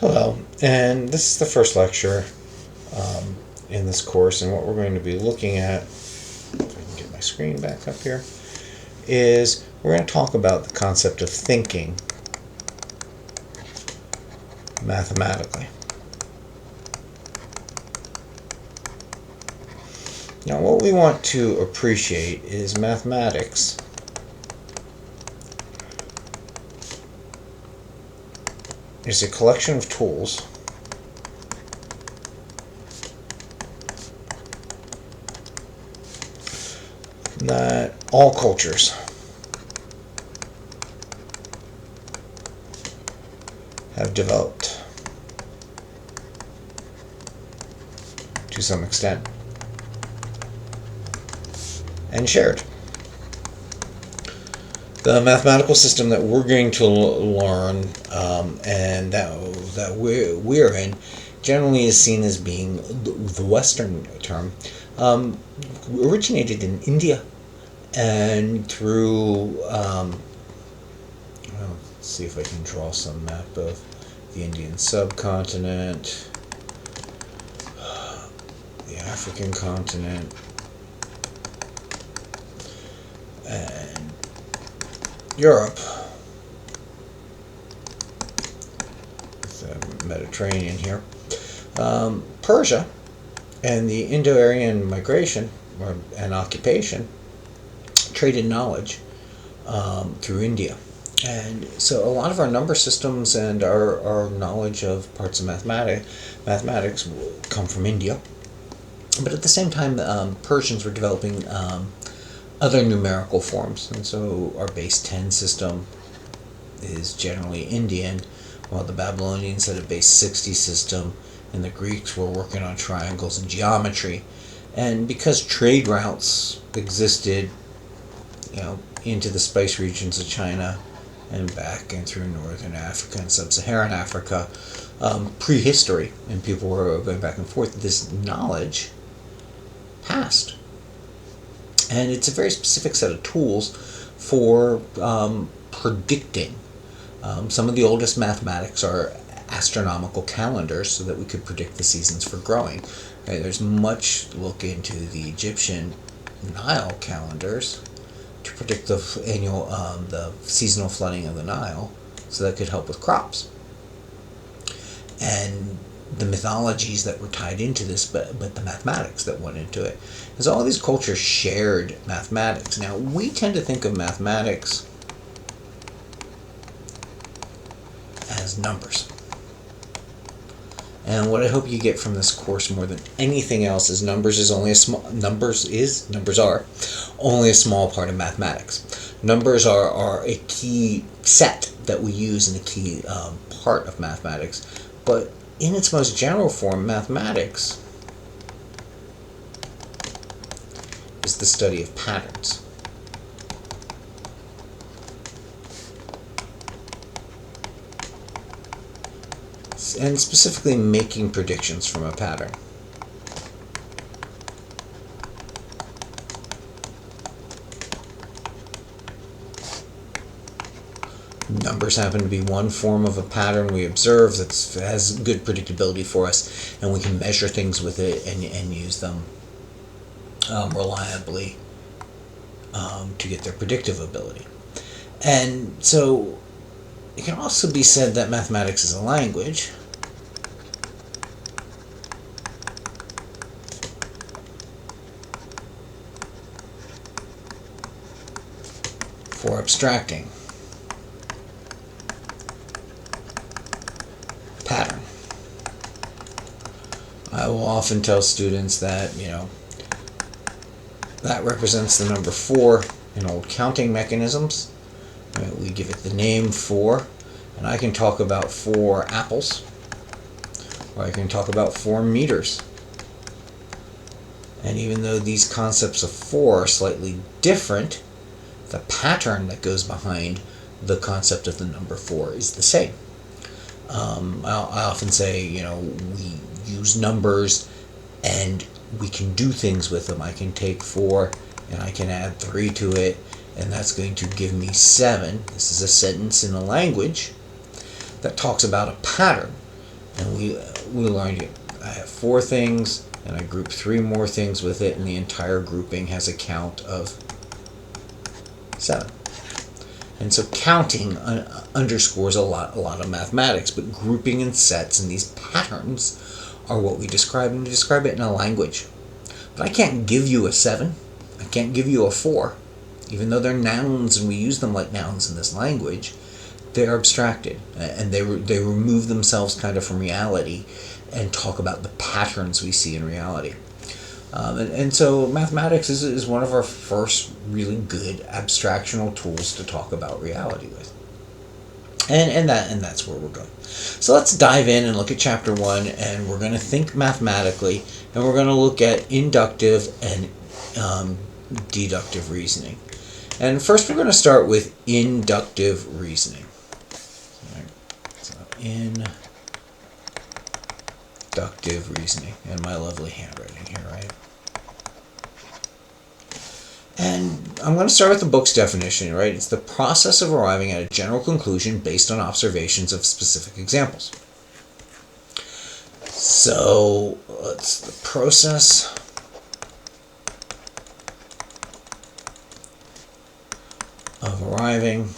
Hello, and this is the first lecture in this course, and what we're going to be looking at, if I can get my screen back up here, is we're going to talk about the concept of thinking mathematically. Now, what we want to appreciate is mathematics is a collection of tools that all cultures have developed to some extent and shared. The mathematical system that we're going to learn and that we're in generally is seen as being the Western term, originated in India and through, let's see if I can draw some map of the Indian subcontinent, the African continent, and Europe, the Mediterranean here, Persia, and the Indo-Aryan migration and occupation traded knowledge through India. And so a lot of our number systems and our knowledge of parts of mathematics come from India. But at the same time, Persians were developing other numerical forms, and so our base 10 system is generally Indian, while the Babylonians had a base 60 system, and the Greeks were working on triangles and geometry. And because trade routes existed, into the spice regions of China and back and through northern Africa and sub-Saharan Africa, prehistory, and people were going back and forth, this knowledge passed. And it's a very specific set of tools for predicting. Some of the oldest mathematics are astronomical calendars so that we could predict the seasons for growing. Right? There's much look into the Egyptian Nile calendars to predict the seasonal flooding of the Nile, so that could help with crops. And the mythologies that were tied into this, but the mathematics that went into it. Because all these cultures shared mathematics. Now, we tend to think of mathematics as numbers. And what I hope you get from this course more than anything else is numbers are only a small part of mathematics. Numbers are a key set that we use in a key part of mathematics, but in its most general form, mathematics is the study of patterns. And specifically making predictions from a pattern. Numbers happen to be one form of a pattern we observe that has good predictability for us, and we can measure things with it and use them reliably to get their predictive ability. And so it can also be said that mathematics is a language. For abstracting pattern. I will often tell students that, that represents the number 4 in old counting mechanisms. We give it the name 4, and I can talk about 4 apples, or I can talk about 4 meters. And even though these concepts of 4 are slightly different, the pattern that goes behind the concept of the number 4 is the same. I often say, we use numbers and we can do things with them. I can take 4 and I can add 3 to it, and that's going to give me 7. This is a sentence in a language that talks about a pattern. And we learned I have 4 things, and I group 3 more things with it, and the entire grouping has a count of 7. And so counting underscores a lot of mathematics, but grouping in sets and these patterns are what we describe, and we describe it in a language. But I can't give you a 7. I can't give you a 4. Even though they're nouns and we use them like nouns in this language, they're abstracted, and they remove themselves kind of from reality and talk about the patterns we see in reality. And so mathematics is one of our first really good abstractional tools to talk about reality with. And that's where we're going. So let's dive in and look at chapter 1, and we're going to think mathematically, and we're going to look at inductive and deductive reasoning. And first we're going to start with inductive reasoning. So inductive reasoning, and my lovely handwriting here, right? And I'm going to start with the book's definition, right? It's the process of arriving at a general conclusion based on observations of specific examples. So it's the process of arriving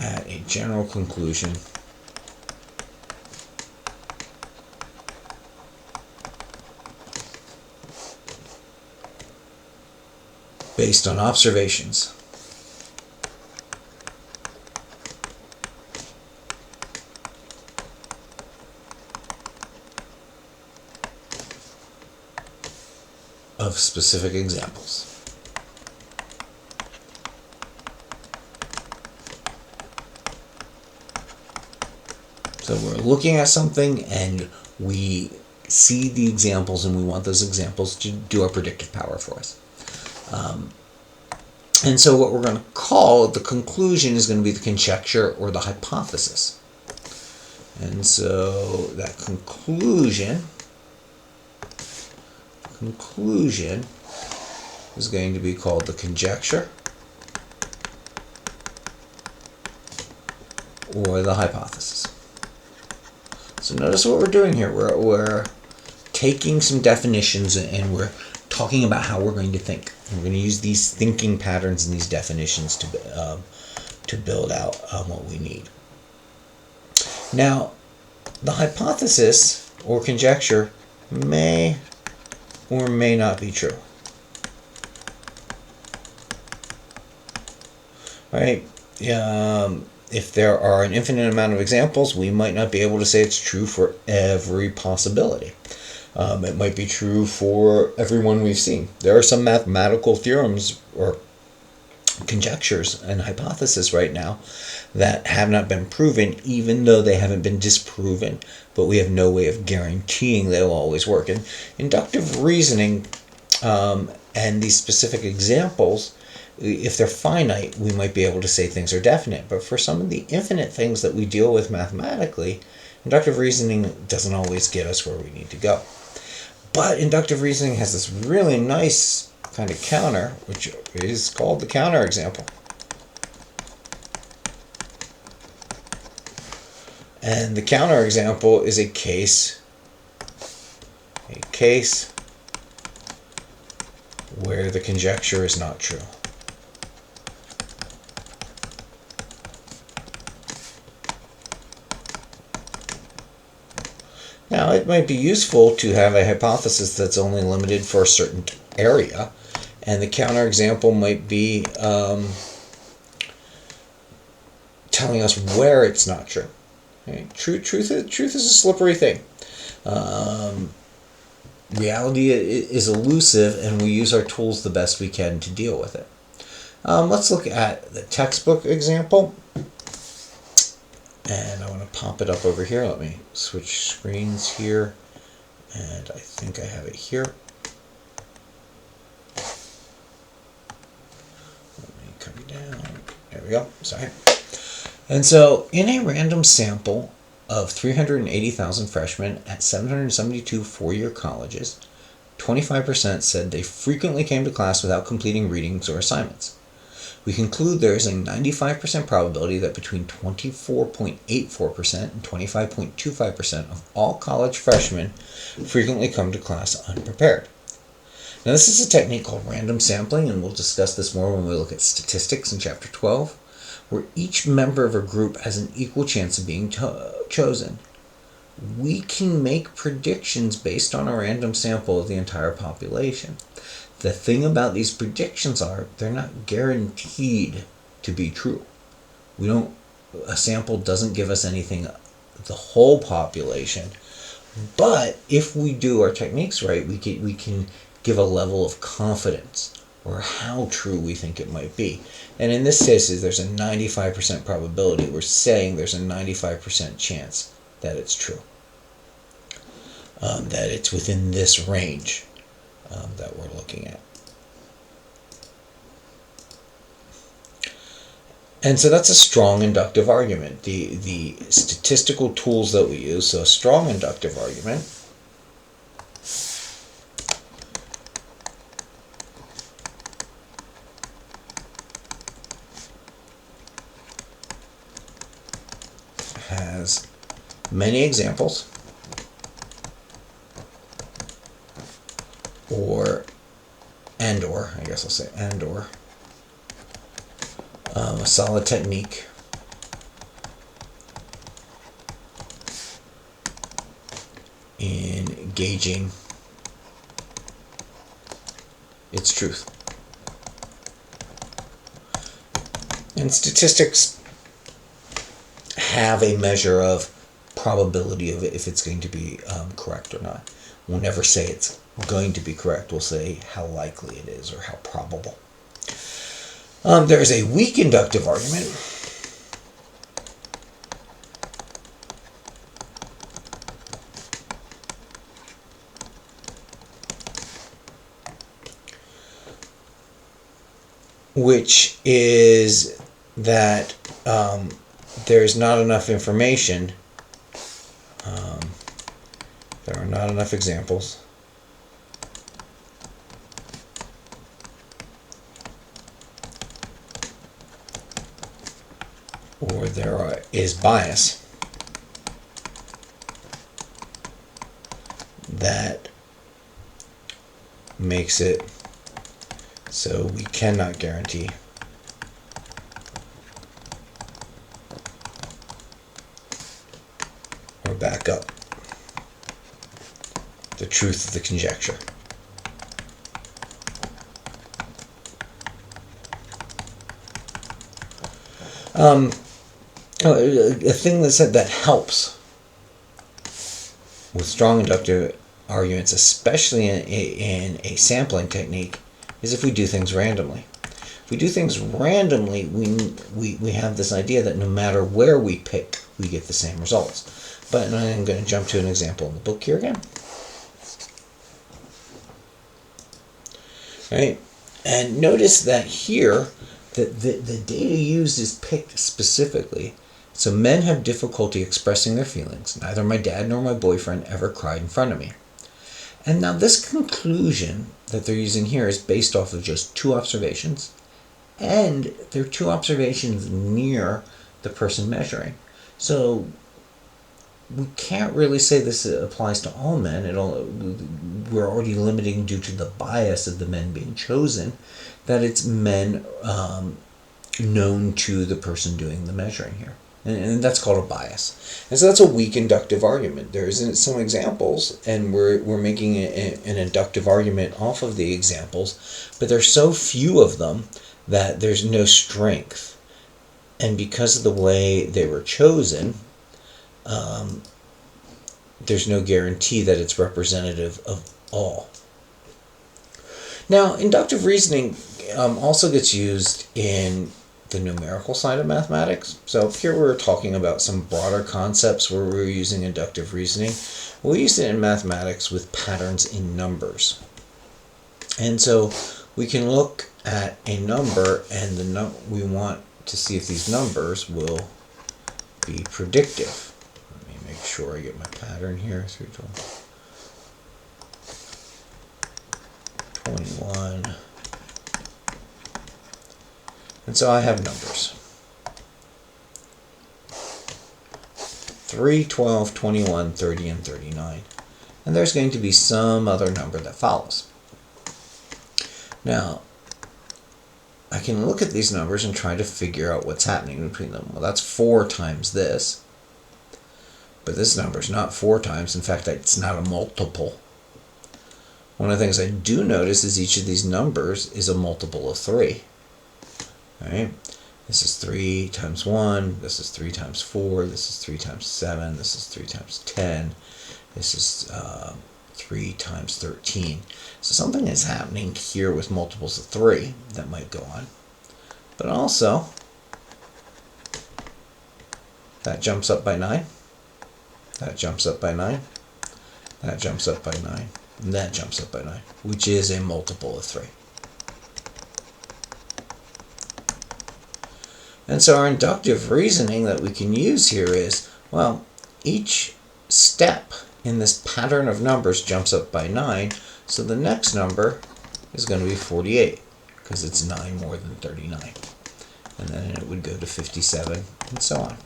at a general conclusion based on observations of specific examples. So we're looking at something and we see the examples, and we want those examples to do our predictive power for us. And so what we're going to call the conclusion is going to be the conjecture or the hypothesis. And so that conclusion is going to be called the conjecture or the hypothesis. So notice what we're doing here. We're taking some definitions and we're talking about how we're going to think. And we're going to use these thinking patterns and these definitions to build out what we need. Now, the hypothesis or conjecture may or may not be true. Right? If there are an infinite amount of examples, we might not be able to say it's true for every possibility. It might be true for everyone we've seen. There are some mathematical theorems or conjectures and hypotheses right now that have not been proven, even though they haven't been disproven, but we have no way of guaranteeing they'll always work. And inductive reasoning and these specific examples, if they're finite, we might be able to say things are definite. But for some of the infinite things that we deal with mathematically, inductive reasoning doesn't always get us where we need to go. But inductive reasoning has this really nice kind of counter, which is called the counterexample. And the counterexample is a case where the conjecture is not true. Now, it might be useful to have a hypothesis that's only limited for a certain area, and the counterexample might be telling us where it's not true. Right? Truth is a slippery thing. Reality is elusive, and we use our tools the best we can to deal with it. Let's look at the textbook example. And I want to pop it up over here. Let me switch screens here. And I think I have it here. Let me come down. There we go. Sorry. And so in a random sample of 380,000 freshmen at 772 four-year colleges, 25% said they frequently came to class without completing readings or assignments. we conclude there is a 95% probability that between 24.84% and 25.25% of all college freshmen frequently come to class unprepared. Now, this is a technique called random sampling, and we'll discuss this more when we look at statistics in Chapter 12, where each member of a group has an equal chance of being chosen. We can make predictions based on a random sample of the entire population. The thing about these predictions are they're not guaranteed to be true. A sample doesn't give us anything, the whole population. But if we do our techniques right, we can give a level of confidence or how true we think it might be. And in this case, there's a 95% probability. We're saying there's a 95% chance that it's true, that it's within this range that we're looking at. And so that's a strong inductive argument. The statistical tools that we use, so a strong inductive argument has many examples, or a solid technique in gauging its truth. And statistics have a measure of probability of it, if it's going to be correct or not. We'll never say it's going to be correct. We'll say how likely it is or how probable. There is a weak inductive argument, which is that there's not enough information, there are not enough examples, or there is bias that makes it so we cannot guarantee or back up the truth of the conjecture. A thing that helps with strong inductive arguments, especially in a sampling technique, is if we do things randomly. If we do things randomly, we have this idea that no matter where we pick, we get the same results. But I'm going to jump to an example in the book here again. All right, and notice that here, that the data used is picked specifically. So men have difficulty expressing their feelings. Neither my dad nor my boyfriend ever cried in front of me. And now this conclusion that they're using here is based off of just two observations, and they're two observations near the person measuring. So we can't really say this applies to all men. We're already limiting, due to the bias of the men being chosen, that it's men known to the person doing the measuring here. And that's called a bias. And so that's a weak inductive argument. There's some examples, and we're making an inductive argument off of the examples, but there's so few of them that there's no strength. And because of the way they were chosen, there's no guarantee that it's representative of all. Now, inductive reasoning also gets used in the numerical side of mathematics. So here we're talking about some broader concepts where we're using inductive reasoning. We use it in mathematics with patterns in numbers. And so we can look at a number, and we want to see if these numbers will be predictive. Let me make sure I get my pattern here. 21, And so I have numbers. 3, 12, 21, 30, and 39. And there's going to be some other number that follows. Now, I can look at these numbers and try to figure out what's happening between them. Well, that's 4 times this. But this number is not 4 times. In fact, it's not a multiple. One of the things I do notice is each of these numbers is a multiple of 3. All right? This is 3 times 1. This is 3 times 4. This is 3 times 7. This is 3 times 10. This is 3 times 13. So something is happening here with multiples of 3 that might go on. But also, that jumps up by 9. That jumps up by 9. That jumps up by 9. And that jumps up by 9, which is a multiple of 3. And so our inductive reasoning that we can use here is, well, each step in this pattern of numbers jumps up by 9, so the next number is going to be 48, because it's 9 more than 39. And then it would go to 57, and so on.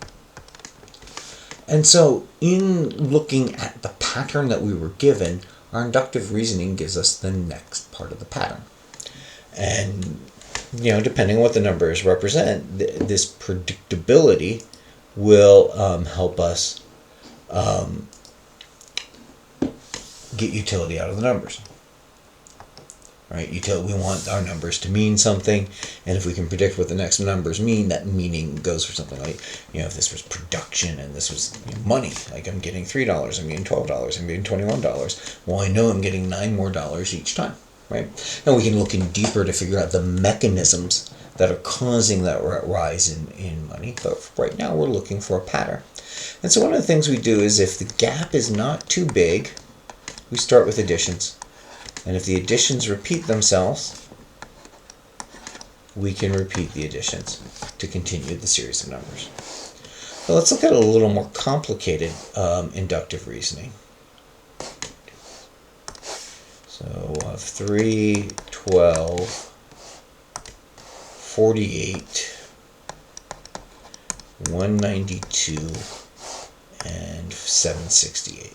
And so in looking at the pattern that we were given, our inductive reasoning gives us the next part of the pattern. And depending on what the numbers represent, this predictability will help us get utility out of the numbers. Right? We want our numbers to mean something, and if we can predict what the next numbers mean, that meaning goes for something like, if this was production and this was money, like I'm getting $3, I'm getting $12, I'm getting $21. Well, I know I'm getting $9 more each time. Right? And we can look in deeper to figure out the mechanisms that are causing that rise in money. But right now we're looking for a pattern. And so one of the things we do is if the gap is not too big, we start with additions. And if the additions repeat themselves, we can repeat the additions to continue the series of numbers. So let's look at a little more complicated inductive reasoning. So we'll have 3, 12, 48, 192, and 768.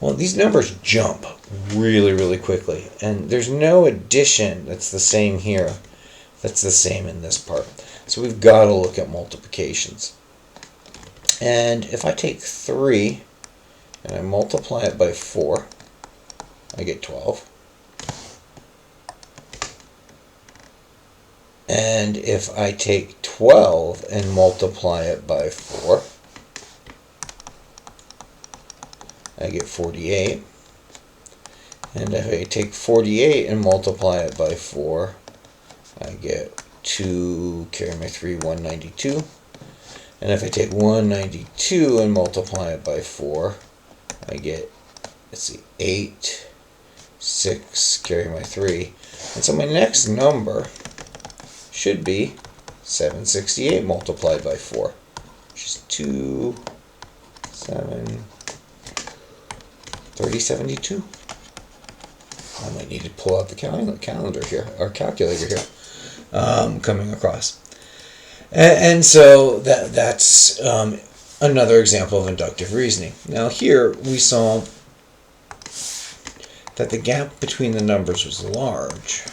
Well, these numbers jump really, really quickly, and there's no addition that's the same here that's the same in this part. So we've got to look at multiplications. And if I take 3 and I multiply it by 4, I get 12. And if I take 12 and multiply it by 4, I get 48. And if I take 48 and multiply it by 4, I get 2, carry my 3, 192. And if I take 192 and multiply it by 4, I get, 8, 6, carry my 3. And so my next number should be 768 multiplied by 4, which is 2, 7, 3072. I might need to pull out the calendar here, or calculator here, coming across. And so that's another example of inductive reasoning. Now here we saw that the gap between the numbers was large,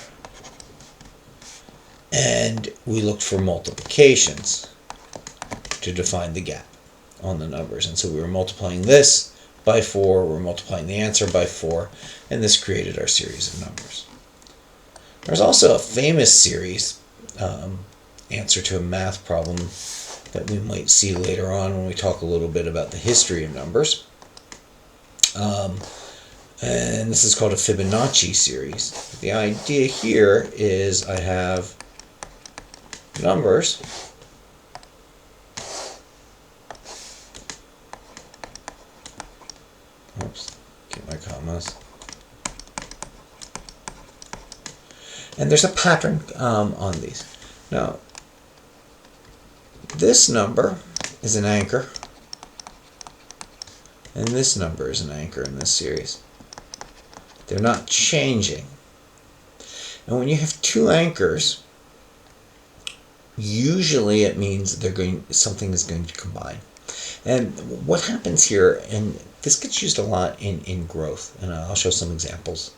and we looked for multiplications to define the gap on the numbers. And so we were multiplying this by 4, we're multiplying the answer by 4, and this created our series of numbers. There's also a famous series, answer to a math problem, that we might see later on when we talk a little bit about the history of numbers. And this is called a Fibonacci series. The idea here is I have numbers get my commas. And there's a pattern on these. Now, this number is an anchor, and this number is an anchor in this series. They're not changing. And when you have two anchors, usually it means something is going to combine. And what happens here, and this gets used a lot in growth, and I'll show some examples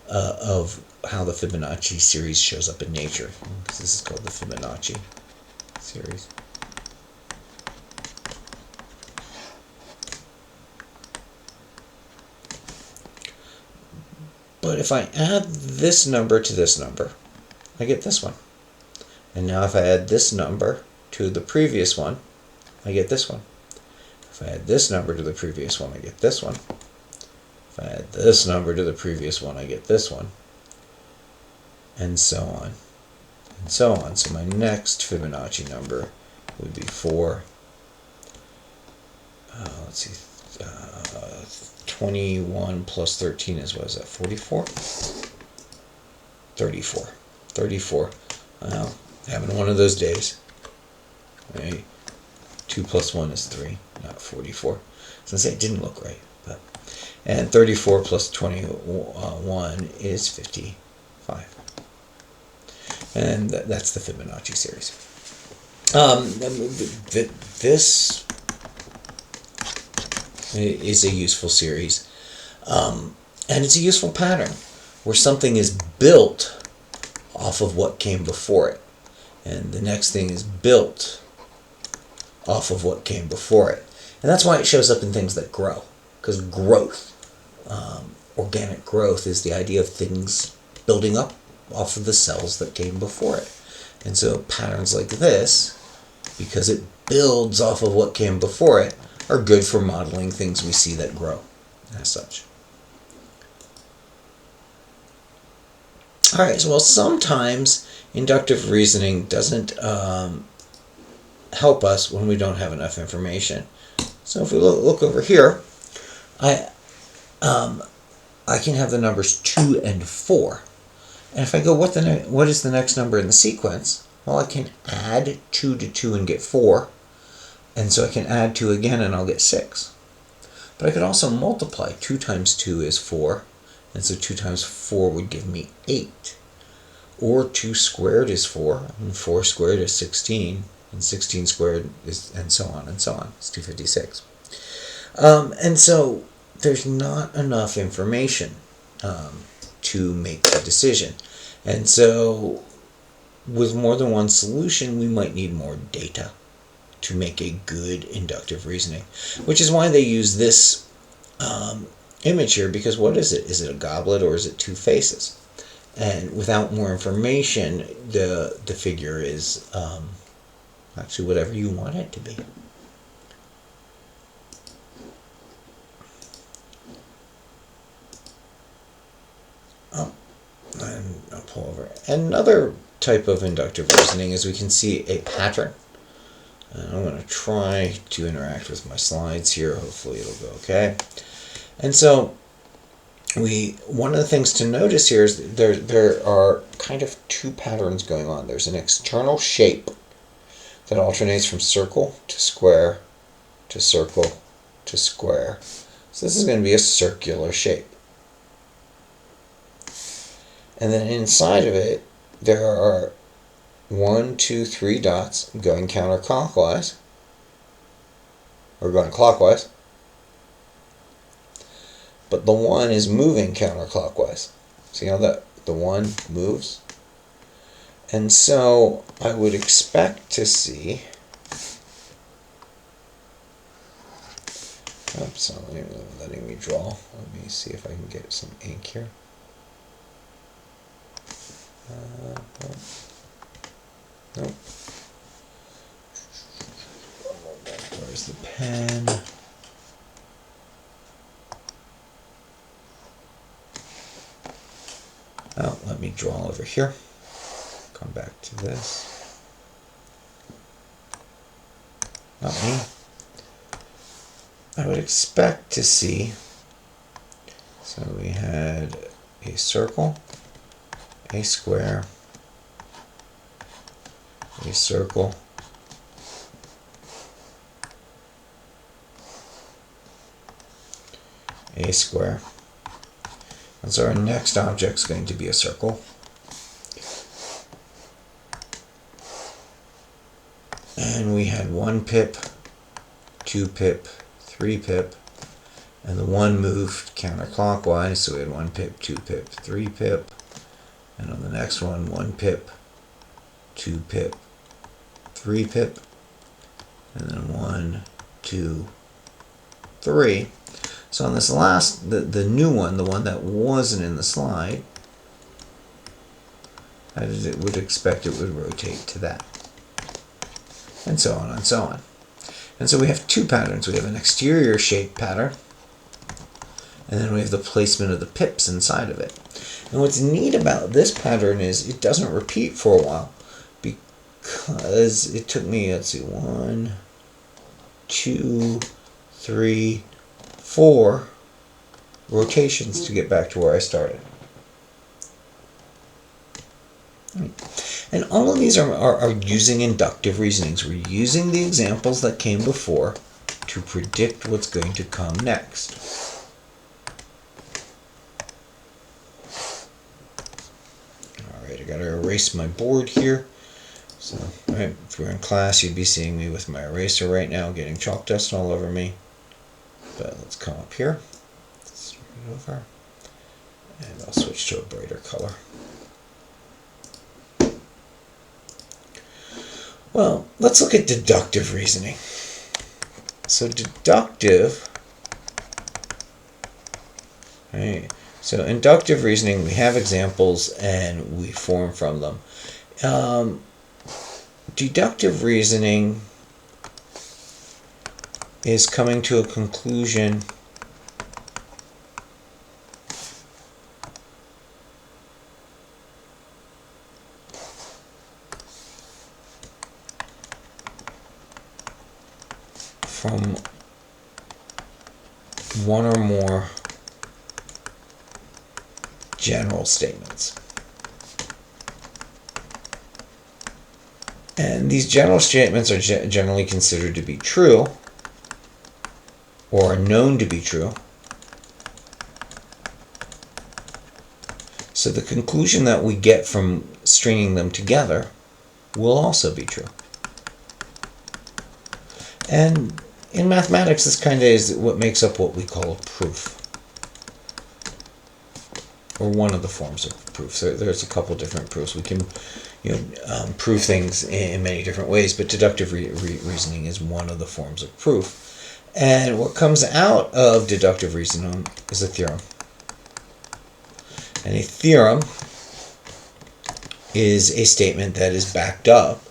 of how the Fibonacci series shows up in nature. This is called the Fibonacci series. But if I add this number to this number, I get this one. And now if I add this number to the previous one, I get this one. If I add this number to the previous one, I get this one. If I add this number to the previous one, I get this one. And so on. And so on. So my next Fibonacci number would be 4. Let's see. 21 plus 13 is, what is that, 44? 34. 34. Well, having one of those days. Right? 2 plus 1 is 3, not 44. So I say it didn't look right. And 34 plus 21 is 55. And that's the Fibonacci series. This is a useful series. And it's a useful pattern where something is built off of what came before it. And the next thing is built off of what came before it. And that's why it shows up in things that grow. Because growth, organic growth, is the idea of things building up off of the cells that came before it. And so patterns like this, because it builds off of what came before it, are good for modeling things we see that grow as such. Alright, so sometimes inductive reasoning doesn't help us when we don't have enough information. So if we look over here, I can have the numbers 2 and 4. And if I go, what is the next number in the sequence? Well, I can add 2 to 2 and get 4. And so I can add 2 again and I'll get 6. But I could also multiply. 2 times 2 is 4. And so 2 times 4 would give me 8. Or 2 squared is 4. And 4 squared is 16. And 16 squared is, and so on and so on. It's 256. And so there's not enough information to make the decision. And so with more than one solution, we might need more data to make a good inductive reasoning, which is why they use this image here, because what is it? Is it a goblet or is it 2 faces? And without more information, the figure is actually whatever you want it to be. And I'll pull over. Another type of inductive reasoning is we can see a pattern. And I'm going to try to interact with my slides here. Hopefully it'll go okay. And so one of the things to notice here is there are kind of 2 patterns going on. There's an external shape that alternates from circle to square to circle to square. So this is going to be a circular shape. And then inside of it, there are 1, 2, 3 dots going counterclockwise, or going clockwise, but the 1 is moving counterclockwise. See how the 1 moves? And so I would expect to see, oops, not letting me draw. Let me see if I can get some ink here. Nope. Where's the pen? Oh, let me draw over here. Come back to this. Not me. I would expect to see, so we had a circle, a square, a circle, a square. And so our next object is going to be a circle. and we had 1 pip, 2 pip, 3 pip, and the 1 moved counterclockwise, so we had 1 pip, 2 pip, 3 pip, and on the next one, 1 pip, 2 pip, 3 pip, and then 1, 2, 3. So on this last, the new one, the one that wasn't in the slide, as it would expect, it would rotate to that. And so on and so on. And so we have 2 patterns. We have an exterior shape pattern, and then we have the placement of the pips inside of it. And what's neat about this pattern is it doesn't repeat for a while, because it took me, let's see, 1, 2, 3, 4 rotations to get back to where I started. And all of these are using inductive reasonings. We're using the examples that came before to predict what's going to come next. Alright, I gotta erase my board here. So, right, if you're in class, you'd be seeing me with my eraser right now, getting chalk dust all over me. But let's come up here, start it over, and I'll switch to a brighter color. Well, let's look at deductive reasoning. So deductive, right? So inductive reasoning, we have examples and we form from them. Deductive reasoning is coming to a conclusion from one or more general statements. And these general statements are generally considered to be true, or are known to be true. So the conclusion that we get from stringing them together will also be true. And in mathematics, this kind of is what makes up what we call a proof, or one of the forms of proof. So there's a couple different proofs. We can, prove things in many different ways, but deductive reasoning is one of the forms of proof. And what comes out of deductive reasoning is a theorem. And a theorem is a statement that is backed up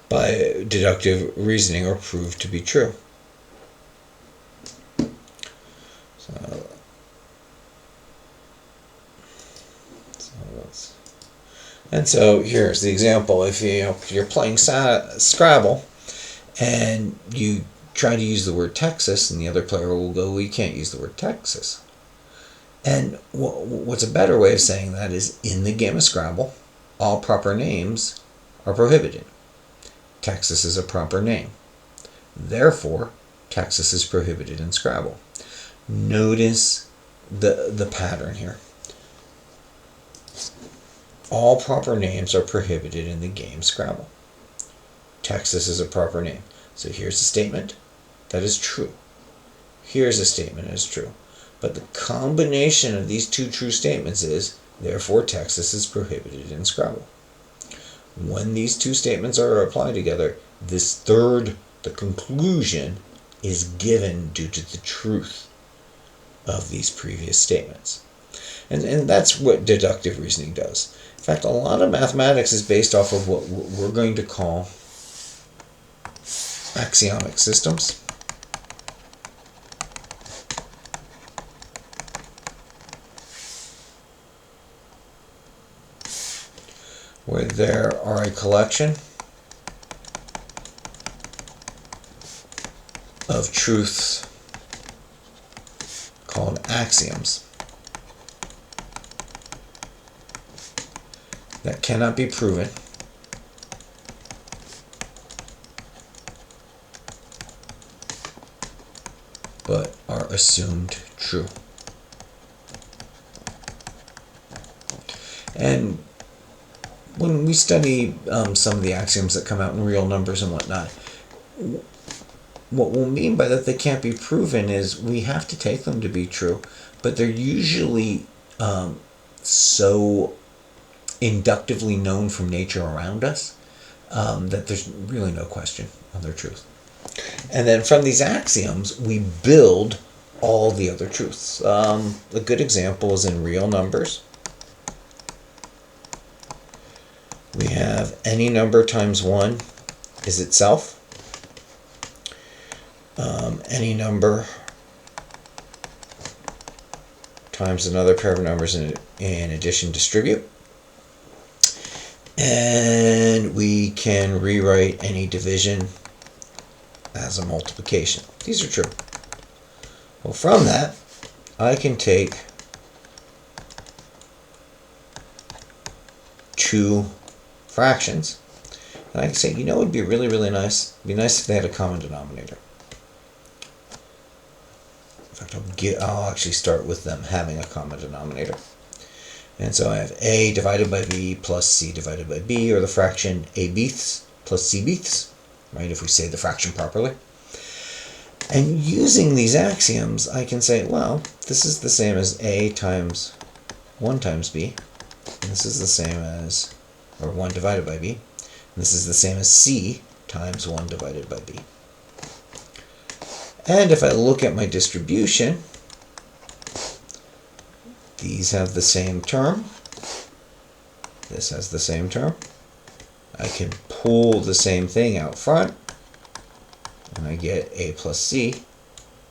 by deductive reasoning or proved to be true. And so here's the example. If you're playing Scrabble and you try to use the word Texas, and the other player will go, well, you can't use the word Texas. And what's a better way of saying that is, in the game of Scrabble, all proper names are prohibited. Texas is a proper name. Therefore, Texas is prohibited in Scrabble. Notice the pattern here. All proper names are prohibited in the game Scrabble. Texas is a proper name. So here's a statement that is true. Here's a statement that is true. But the combination of these two true statements is, therefore, Texas is prohibited in Scrabble. When these two statements are applied together, this third, the conclusion, is given due to the truth of these previous statements. And that's what deductive reasoning does. In fact, a lot of mathematics is based off of what we're going to call axiomic systems. Where there are a collection of truths called axioms that cannot be proven, but are assumed true. And when we study some of the axioms that come out in real numbers and whatnot, what we'll mean by that they can't be proven is we have to take them to be true, but they're usually so inductively known from nature around us that there's really no question of their truth. And then from these axioms, we build all the other truths. A good example is in real numbers. We have any number times 1 is itself. Any number times another pair of numbers in addition distribute. And we can rewrite any division as a multiplication. These are true. Well, from that, I can take 2 fractions, and I can say, it would be really, really nice. It'd be nice if they had a common denominator. In fact, I'll actually start with them having a common denominator. And so I have a divided by b plus c divided by b, or the fraction a bths plus c bths, right, if we say the fraction properly. And using these axioms, I can say, well, this is the same as a times 1 times b, and this is the same as, or 1 divided by b, and this is the same as c times 1 divided by b. And if I look at my distribution, these have the same term. This has the same term. I can pull the same thing out front, and I get a plus c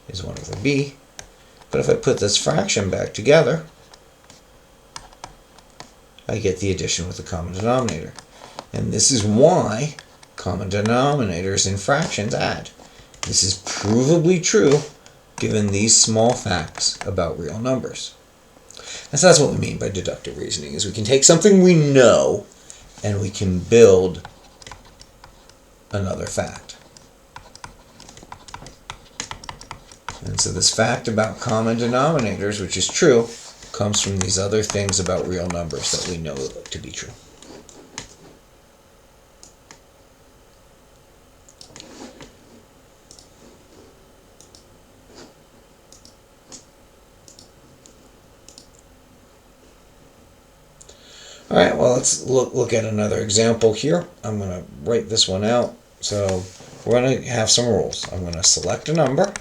is 1 over b. But if I put this fraction back together, I get the addition with the common denominator. And this is why common denominators in fractions add. This is provably true given these small facts about real numbers. And so that's what we mean by deductive reasoning, is we can take something we know and we can build another fact. And so this fact about common denominators, which is true, comes from these other things about real numbers that we know to be true. All right, well, let's look at another example here. I'm going to write this one out. So we're going to have some rules. I'm going to select a number.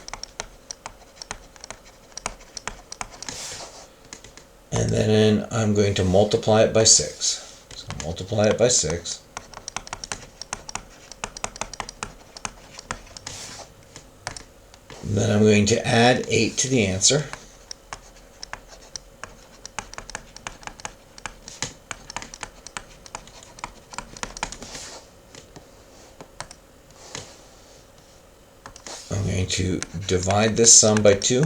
And then I'm going to multiply it by 6. So multiply it by 6. And then I'm going to add 8 to the answer. I'm going to divide this sum by 2.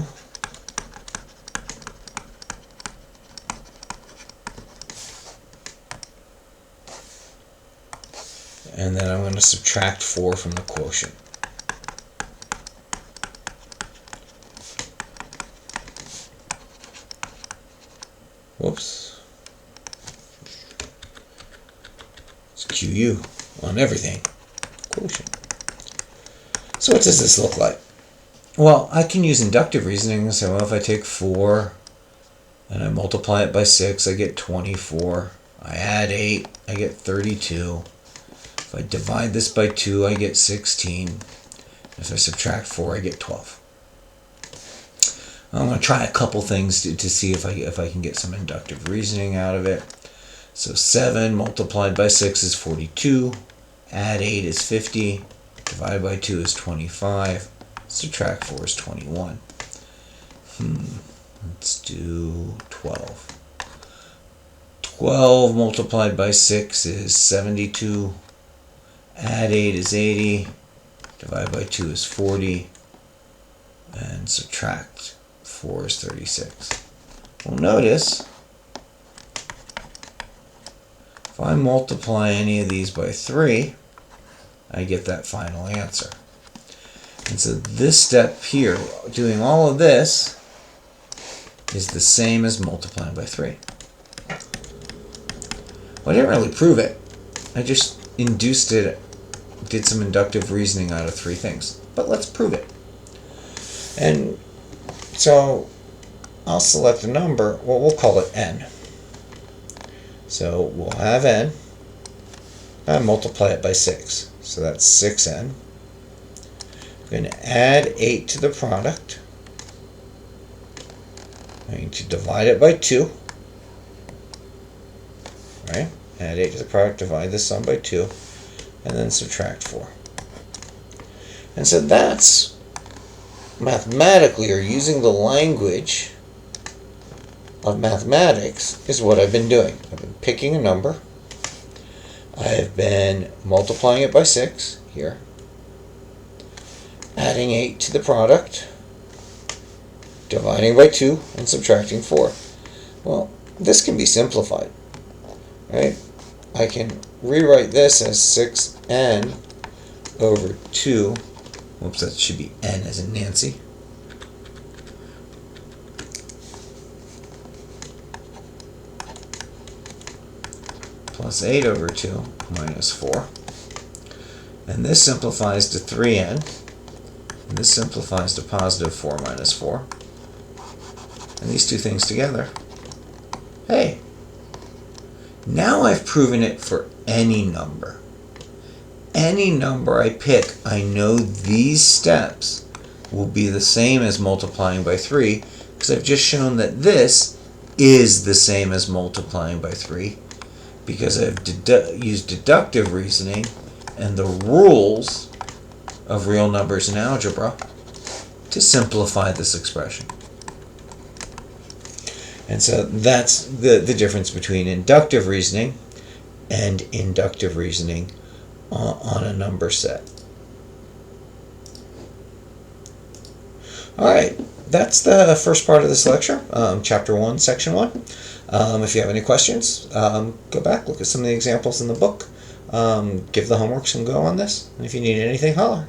And then I'm going to subtract 4 from the quotient. Whoops. It's QU on everything. Quotient. So what does this look like? Well, I can use inductive reasoning and say, well, if I take 4 and I multiply it by 6, I get 24. I add 8, I get 32. If I divide this by 2, I get 16. If I subtract 4, I get 12. I'm going to try a couple things to see if I can get some inductive reasoning out of it. So 7 multiplied by 6 is 42. Add 8 is 50. Divided by 2 is 25. Subtract 4 is 21. Let's do 12. 12 multiplied by 6 is 72. Add 8 is 80. Divide by 2 is 40. And subtract 4 is 36. Well, notice, if I multiply any of these by 3, I get that final answer. And so this step here, doing all of this, is the same as multiplying by 3. Well, I didn't really prove it. I just induced it did some inductive reasoning out of three things. But let's prove it. And so I'll select a number, well, we'll call it n. So we'll have n, and multiply it by 6. So that's 6n. I'm going to add 8 to the product. I'm going to divide it by 2. Right? Add 8 to the product, divide this sum by 2, and then subtract 4. And so that's mathematically, or using the language of mathematics, is what I've been doing. I've been picking a number. I've been multiplying it by 6 here, adding 8 to the product, dividing by 2, and subtracting 4. Well, this can be simplified, right? I can rewrite this as 6n over 2. Whoops, that should be n as in Nancy. Plus 8 over 2 minus 4. And this simplifies to 3n. And this simplifies to positive 4 minus 4. And these two things together, hey, now I've proven it for any number. Any number I pick, I know these steps will be the same as multiplying by 3, because I've just shown that this is the same as multiplying by 3, because I've used deductive reasoning and the rules of real numbers in algebra to simplify this expression. And so that's the difference between inductive reasoning and inductive reasoning on a number set. Alright, that's the first part of this lecture, Chapter 1, Section 1. If you have any questions, go back, look at some of the examples in the book, give the homework some go on this, and if you need anything, holler.